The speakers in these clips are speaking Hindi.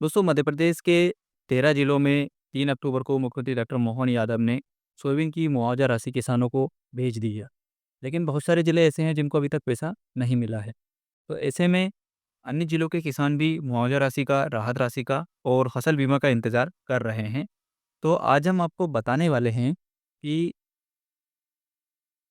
दोस्तों, मध्य प्रदेश के 13 जिलों में 3 अक्टूबर को मुख्यमंत्री डॉक्टर मोहन यादव ने सोयाबीन की मुआवजा राशि किसानों को भेज दी है। लेकिन बहुत सारे ज़िले ऐसे हैं जिनको अभी तक पैसा नहीं मिला है। तो ऐसे में अन्य ज़िलों के किसान भी मुआवजा राशि का, राहत राशि का और फसल बीमा का इंतज़ार कर रहे हैं। तो आज हम आपको बताने वाले हैं कि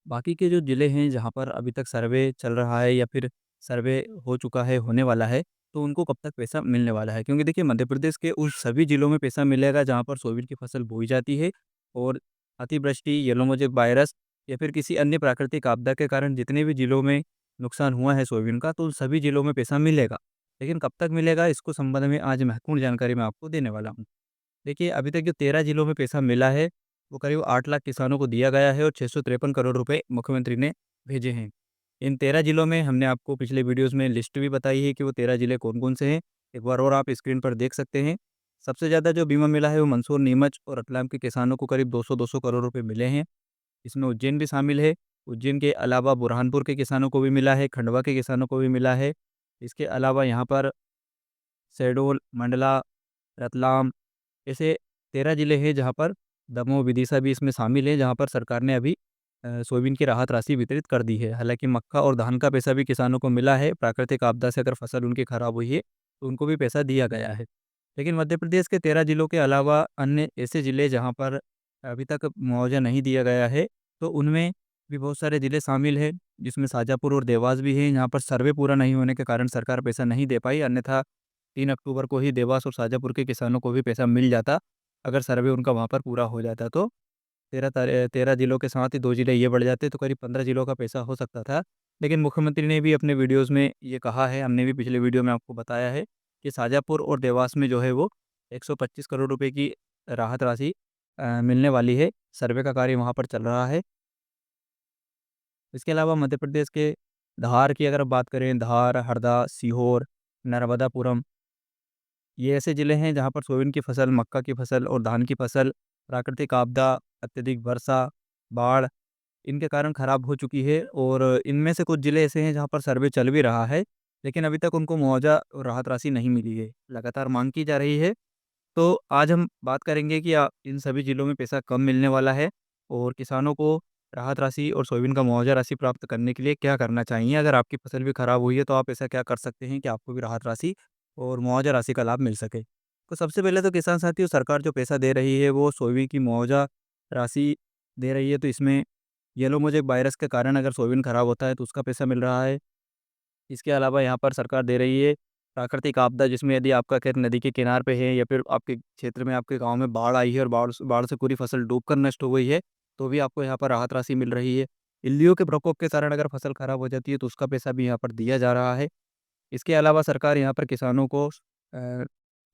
बाकी के जो ज़िले हैं जहाँ पर अभी तक सर्वे चल रहा है या फिर सर्वे हो चुका है, होने वाला है, तो उनको कब तक पैसा मिलने वाला है। क्योंकि देखिए, मध्य प्रदेश के उस सभी ज़िलों में पैसा मिलेगा जहाँ पर सोयाबीन की फसल बोई जाती है और अतिवृष्टि, येलो मोज़ेक वायरस या फिर किसी अन्य प्राकृतिक आपदा के कारण जितने भी ज़िलों में नुकसान हुआ है सोयाबीन का, तो उन सभी ज़िलों में पैसा मिलेगा। लेकिन कब तक मिलेगा, इसको संबंध में आज महत्वपूर्ण जानकारी मैं आपको देने वाला हूँ। देखिए, अभी तक जो 13 जिलों में पैसा मिला है, वो करीब 8 लाख किसानों को दिया गया है और 653 करोड़ रुपए मुख्यमंत्री ने भेजे हैं। इन 13 जिलों में हमने आपको पिछले वीडियोज़ में लिस्ट भी बताई है कि वो 13 जिले कौन-कौन से हैं। एक बार और आप स्क्रीन पर देख सकते हैं। सबसे ज़्यादा जो बीमा मिला है वो मंदसौर, नीमच और रतलाम के किसानों को करीब 200-200 करोड़ रुपए मिले हैं। इसमें उज्जैन भी शामिल है। उज्जैन के अलावा बुरहानपुर के किसानों को भी मिला है, खंडवा के किसानों को भी मिला है। इसके अलावा यहाँ पर शहडोल, मंडला, रतलाम ऐसे 13 जिले हैं जहाँ पर दमोह, विदिशा भी इसमें शामिल है, जहाँ पर सरकार ने अभी सोयाबीन की राहत राशि वितरित कर दी है। हालाँकि मक्का और धान का पैसा भी किसानों को मिला है, प्राकृतिक आपदा से अगर फसल उनकी खराब हुई है, तो उनको भी पैसा दिया गया है। लेकिन मध्य प्रदेश के 13 जिलों के अलावा अन्य ऐसे ज़िले जहाँ पर अभी तक मुआवज़ा नहीं दिया गया है, तो उनमें भी बहुत सारे ज़िले शामिल हैं, जिसमें शाजापुर और देवास भी हैं। यहाँ पर सर्वे पूरा नहीं होने के कारण सरकार पैसा नहीं दे पाई, अन्यथा 3 अक्टूबर को ही देवास और शाजापुर के किसानों को भी पैसा मिल जाता, अगर सर्वे उनका वहाँ पर पूरा हो जाता तो। 13 जिलों के साथ ही 2 जिले ये बढ़ जाते तो करीब 15 जिलों का पैसा हो सकता था। लेकिन मुख्यमंत्री ने भी अपने वीडियोज़ में ये कहा है, हमने भी पिछले वीडियो में आपको बताया है कि शाजापुर और देवास में जो है वो 125 करोड़ रुपए की राहत राशि मिलने वाली है। सर्वे का कार्य वहाँ पर चल रहा है। इसके अलावा मध्य प्रदेश के धार की अगर बात करें, धार, हरदा, सीहोर, नर्मदापुरम, ये ऐसे ज़िले हैं जहाँ पर सोयाबीन की फसल, मक्का की फसल और धान की फसल प्राकृतिक आपदा, अत्यधिक वर्षा, बाढ़ इनके कारण खराब हो चुकी है और इनमें से कुछ ज़िले ऐसे हैं जहाँ पर सर्वे चल भी रहा है, लेकिन अभी तक उनको मुआवज़ा और राहत राशि नहीं मिली है। लगातार माँग की जा रही है। तो आज हम बात करेंगे कि इन सभी ज़िलों में पैसा कब मिलने वाला है और किसानों को राहत राशि और सोयाबीन का मुआवज़ा राशि प्राप्त करने के लिए क्या करना चाहिए? अगर आपकी फसल भी खराब हुई है, तो आप ऐसा क्या कर सकते हैं कि आपको भी राहत राशि और मुआवज़ा राशि का लाभ मिल सके? तो सबसे पहले तो किसान साथियों, सरकार जो पैसा दे रही है, वो सोयाबीन की मुआवज़ा राशि दे रही है, तो इसमें येलो मोज़ेक वायरस के कारण अगर सोयाबीन खराब होता है, तो उसका पैसा मिल रहा है। इसके अलावा यहाँ पर सरकार दे रही है प्राकृतिक आपदा, जिसमें यदि आपका खेत नदी के किनारे पे है या फिर आपके क्षेत्र में, आपके गाँव में बाढ़ आई है और बाढ़ से पूरी फसल डूबकर नष्ट हो गई है, तो भी आपको यहाँ पर राहत राशि मिल रही है। इल्लियों के प्रकोप के कारण अगर फसल खराब हो जाती है, तो उसका पैसा भी यहाँ पर दिया जा रहा है। इसके अलावा सरकार यहाँ पर किसानों को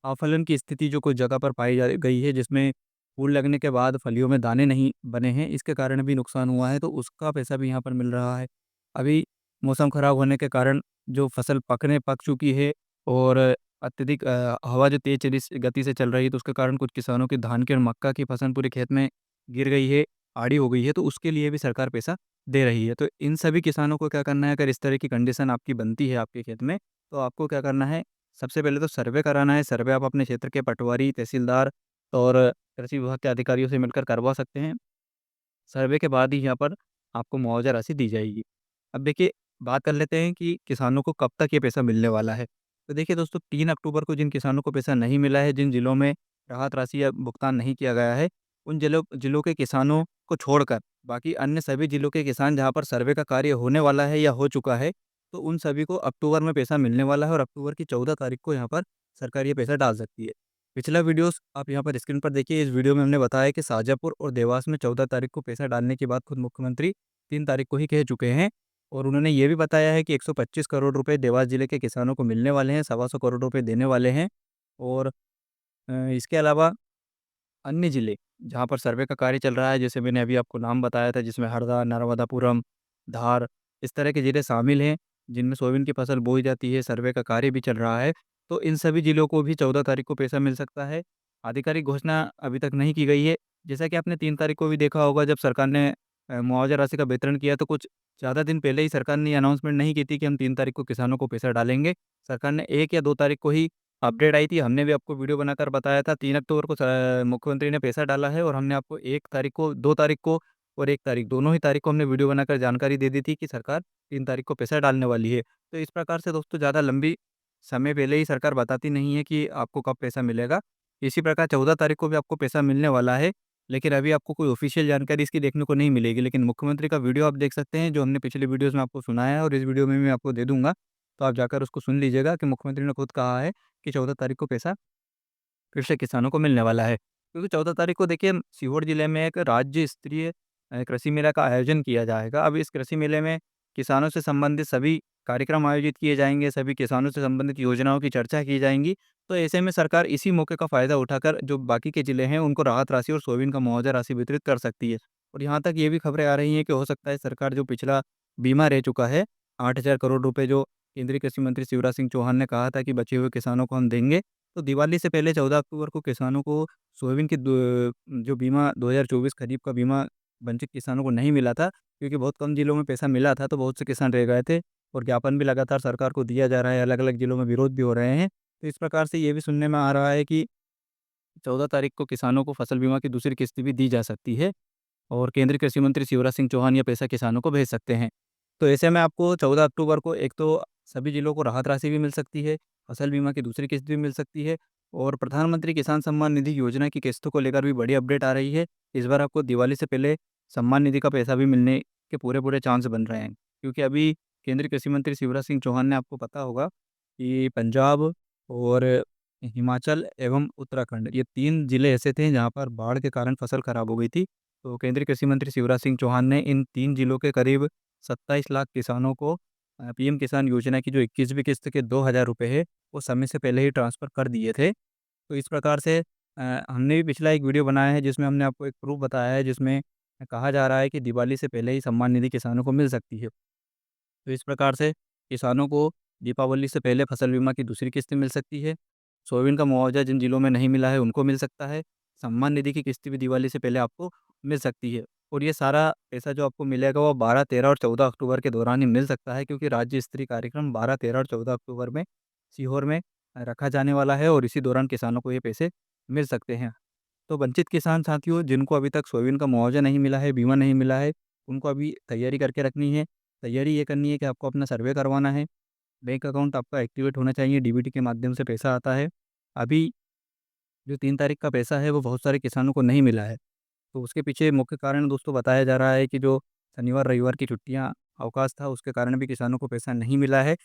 आफलन की स्थिति जो कुछ जगह पर पाई जा गई है, जिसमें फूल लगने के बाद फलियों में दाने नहीं बने हैं, इसके कारण भी नुकसान हुआ है, तो उसका पैसा भी यहाँ पर मिल रहा है। अभी मौसम खराब होने के कारण जो फसल पक चुकी है और अत्यधिक हवा जो तेज़ चली गति से चल रही है, तो उसके कारण कुछ किसानों की धान की और मक्का की फसल पूरे खेत में गिर गई है, आड़ी हो गई है, तो उसके लिए भी सरकार पैसा दे रही है। तो इन सभी किसानों को क्या करना है, अगर इस तरह की कंडीशन आपकी बनती है आपके खेत में, तो आपको क्या करना है, सबसे पहले तो सर्वे कराना है। सर्वे आप अपने क्षेत्र के पटवारी, तहसीलदार और कृषि विभाग के अधिकारियों से मिलकर करवा सकते हैं। सर्वे के बाद ही यहाँ पर आपको मुआवजा राशि दी जाएगी। अब देखिए, बात कर लेते हैं कि किसानों को कब तक ये पैसा मिलने वाला है। तो देखिए दोस्तों, 3 अक्टूबर को जिन किसानों को पैसा नहीं मिला है, जिन जिलों में राहत राशि या भुगतान नहीं किया गया है, उन जिलों जिलों के किसानों को छोड़कर बाकी अन्य सभी जिलों के किसान जहाँ पर सर्वे का कार्य होने वाला है या हो चुका है, तो उन सभी को अक्टूबर में पैसा मिलने वाला है और अक्टूबर की 14 तारीख को यहाँ पर सरकार ये पैसा डाल सकती है। पिछला वीडियोस आप यहाँ पर स्क्रीन पर देखिए, इस वीडियो में हमने बताया कि शाजापुर और देवास में 14 तारीख को पैसा डालने की बात खुद मुख्यमंत्री 3 तारीख को ही कह चुके हैं और उन्होंने ये भी बताया है कि 125 करोड़ रुपए देवास जिले के किसानों को मिलने वाले हैं, सवा सौ करोड़ रुपए देने वाले हैं और इसके अलावा अन्य जिले जहाँ पर सर्वे का कार्य चल रहा है, जैसे मैंने अभी आपको नाम बताया था, जिसमें हरदा, नर्मदापुरम, धार इस तरह के ज़िले शामिल हैं, जिनमें सोयाबीन की फसल बोई जाती है, सर्वे का कार्य भी चल रहा है। तो इन सभी ज़िलों को भी 14 तारीख को पैसा मिल सकता है। आधिकारिक घोषणा अभी तक नहीं की गई है। जैसा कि आपने 3 तारीख को भी देखा होगा, जब सरकार ने मुआवजा राशि का वितरण किया, तो कुछ ज़्यादा दिन पहले ही सरकार ने ये अनाउंसमेंट नहीं की थी कि हम 3 तारीख को किसानों को पैसा डालेंगे। सरकार ने 1 या 2 तारीख को ही अपडेट आई थी, हमने भी आपको वीडियो बनाकर बताया था। 3 अक्टूबर को मुख्यमंत्री ने पैसा डाला है और हमने आपको 1 तारीख को, 2 तारीख को और 1 तारीख, दोनों ही तारीख को हमने वीडियो बनाकर जानकारी दे दी थी कि सरकार 3 तारीख को पैसा डालने वाली है। तो इस प्रकार से दोस्तों ज़्यादा लंबी समय पहले ही सरकार बताती नहीं है कि आपको कब पैसा मिलेगा। इसी प्रकार 14 तारीख को भी आपको पैसा मिलने वाला है, लेकिन अभी आपको कोई ऑफ़िशियल जानकारी इसकी देखने को नहीं मिलेगी। लेकिन मुख्यमंत्री का वीडियो आप देख सकते हैं, जो हमने पिछले वीडियोज़ में आपको सुनाया है और इस वीडियो में मैं आपको दे दूँगा। तो आप जाकर उसको सुन लीजिएगा कि मुख्यमंत्री ने खुद कहा है कि 14 तारीख को पैसा फिर से किसानों को मिलने वाला है। क्योंकि 14 तारीख को देखिए सीहोर जिले में एक राज्य स्तरीय कृषि मेला का आयोजन किया जाएगा। अब इस कृषि मेले में किसानों से संबंधित सभी कार्यक्रम आयोजित किए जाएँगे, सभी किसानों से संबंधित योजनाओं की चर्चा की जाएँगी। तो ऐसे में सरकार इसी मौके का फ़ायदा उठाकर जो बाकी के जिले हैं उनको राहत राशि और सोयाबीन का मुआवजा राशि वितरित कर सकती है। और यहाँ तक ये भी खबरें आ रही हैं कि हो सकता है सरकार जो पिछला बीमा रह चुका है, 8,000 करोड़ रुपए जो केंद्रीय कृषि मंत्री शिवराज सिंह चौहान ने कहा था कि बचे हुए किसानों को हम देंगे। तो दिवाली से पहले 14 अक्टूबर को किसानों को सोयाबीन की जो बीमा 2024 खरीफ का बीमा वंचित किसानों को नहीं मिला था, क्योंकि बहुत कम जिलों में पैसा मिला था, तो बहुत से किसान रह गए थे और ज्ञापन भी लगातार सरकार को दिया जा रहा है, अलग-अलग जिलों में विरोध भी हो रहे हैं। तो इस प्रकार से ये भी सुनने में आ रहा है कि 14 तारीख को किसानों को फसल बीमा की दूसरी किस्त भी दी जा सकती है और केंद्रीय कृषि मंत्री शिवराज सिंह चौहान ये पैसा किसानों को भेज सकते हैं। तो ऐसे में आपको 14 अक्टूबर को एक तो सभी जिलों को राहत राशि भी मिल सकती है, फसल बीमा की दूसरी किस्त भी मिल सकती है और प्रधानमंत्री किसान सम्मान निधि योजना की किस्तों को लेकर भी बड़ी अपडेट आ रही है। इस बार आपको दिवाली से पहले सम्मान निधि का पैसा भी मिलने के पूरे-पूरे चांस बन रहे हैं। क्योंकि अभी केंद्रीय कृषि मंत्री शिवराज सिंह चौहान ने, आपको पता होगा कि पंजाब और हिमाचल एवं उत्तराखंड, ये 3 ज़िले ऐसे थे जहाँ पर बाढ़ के कारण फसल खराब हो गई थी। तो केंद्रीय कृषि मंत्री शिवराज सिंह चौहान ने इन 3 ज़िलों के करीब 27 लाख किसानों को पीएम किसान योजना की जो 21वीं किस्त के 2,000 रुपए है, वो समय से पहले ही ट्रांसफ़र कर दिए थे। तो इस प्रकार से हमने भी पिछला एक वीडियो बनाया है जिसमें हमने आपको एक प्रूफ़ बताया है, जिसमें कहा जा रहा है कि दिवाली से पहले ही सम्मान निधि किसानों को मिल सकती है। तो इस प्रकार से किसानों को दीपावली से पहले फसल बीमा की दूसरी किस्त मिल सकती है। सोयाबीन का मुआवजा जिन जिलों में नहीं मिला है उनको मिल सकता है। सम्मान निधि की किस्त भी दिवाली से पहले आपको मिल सकती है। और ये सारा पैसा जो आपको मिलेगा वो 12, 13 और 14 अक्टूबर के दौरान ही मिल सकता है, क्योंकि राज्य स्तरीय कार्यक्रम 12, 13 और 14 अक्टूबर में सीहोर में रखा जाने वाला है और इसी दौरान किसानों को ये पैसे मिल सकते हैं। तो वंचित किसान साथियों, जिनको अभी तक सोयाबीन का मुआवजा नहीं मिला है, बीमा नहीं मिला है, उनको अभी तैयारी करके रखनी है। तैयारी ये करनी है कि आपको अपना सर्वे करवाना है, बैंक अकाउंट आपका एक्टिवेट होना चाहिए, डीबीटी के माध्यम से पैसा आता है। अभी जो 3 तारीख का पैसा है वो बहुत सारे किसानों को नहीं मिला है। तो उसके पीछे मुख्य कारण दोस्तों बताया जा रहा है कि जो शनिवार-रविवार की छुट्टियाँ अवकाश था, उसके कारण भी किसानों को पैसा नहीं मिला है।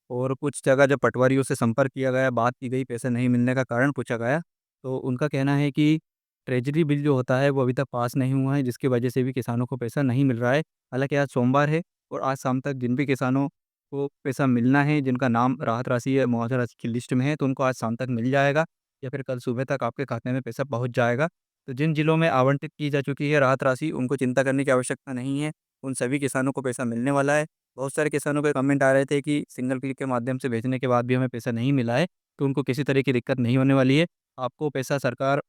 और कुछ जगह जब पटवारियों से संपर्क किया गया, बात की गई, पैसा नहीं मिलने का कारण पूछा गया, तो उनका कहना है कि ट्रेजरी बिल जो होता है वो अभी तक पास नहीं हुआ है, जिसकी वजह से भी किसानों को पैसा नहीं मिल रहा है। हालाँकि आज सोमवार है और आज शाम तक जिन भी किसानों को पैसा मिलना है, जिनका नाम राहत राशि या मुआवजा राशि की लिस्ट में है, तो उनको आज शाम तक मिल जाएगा या फिर कल सुबह तक आपके खाते में पैसा पहुँच जाएगा। तो जिन जिलों में आवंटित की जा चुकी है राहत राशि, उनको चिंता करने की आवश्यकता नहीं है, उन सभी किसानों को पैसा मिलने वाला है। बहुत सारे किसानों के कमेंट आ रहे थे कि सिंगल क्लिक के माध्यम से भेजने के बाद भी हमें पैसा नहीं मिला है, तो उनको किसी तरह की दिक्कत नहीं होने वाली है। आपको पैसा सरकार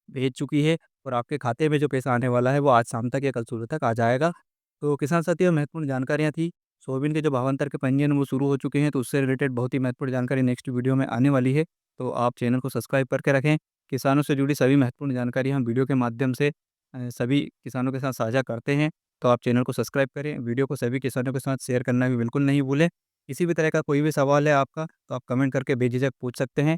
भेज चुकी है और आपके खाते में जो पैसा आने वाला है वो आज शाम तक या कल सुबह तक आ जाएगा। तो किसान साथियों, महत्वपूर्ण जानकारियाँ थी। सोयाबीन के जो भावांतर के पंजीयन वो शुरू हो चुके हैं, तो उससे रिलेटेड बहुत ही महत्वपूर्ण जानकारी नेक्स्ट वीडियो में आने वाली है। तो आप चैनल को सब्सक्राइब करके रखें। किसानों से जुड़ी सभी महत्वपूर्ण जानकारी हम वीडियो के माध्यम से सभी किसानों के साथ साझा करते हैं। तो आप चैनल को सब्सक्राइब करें, वीडियो को सभी किसानों के साथ शेयर करना भी बिल्कुल नहीं भूलें। किसी भी तरह का कोई भी सवाल है आपका, तो आप कमेंट करके बेझिझक पूछ सकते हैं।